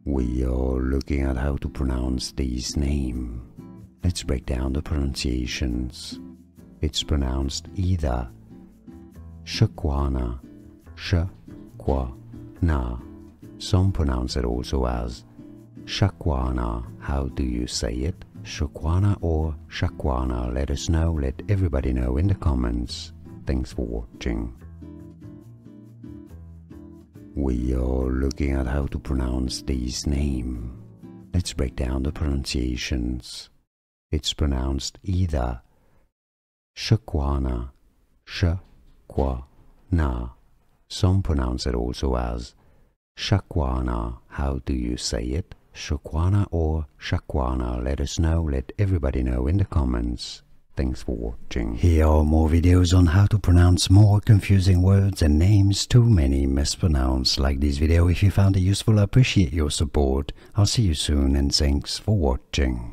We are looking at how to pronounce this name. Let's break down the pronunciations. It's pronounced either Shaquana, Shaquana. Some pronounce it also as Shaquana. How do you say it? Shaquana or Shaquana? Let us know, let everybody know in the comments. Thanks for watching. We are looking at how to pronounce this name. Let's break down the pronunciations. It's pronounced either Shaquana, Shaquana. Some pronounce it also as Shaquana. How do you say it? Shaquana or Shaquana? Let us know, let everybody know in the comments. Thanks for watching. Here are more videos on how to pronounce more confusing words and names too many mispronounced. Like this video if you found it useful. I appreciate your support. I'll see you soon and thanks for watching.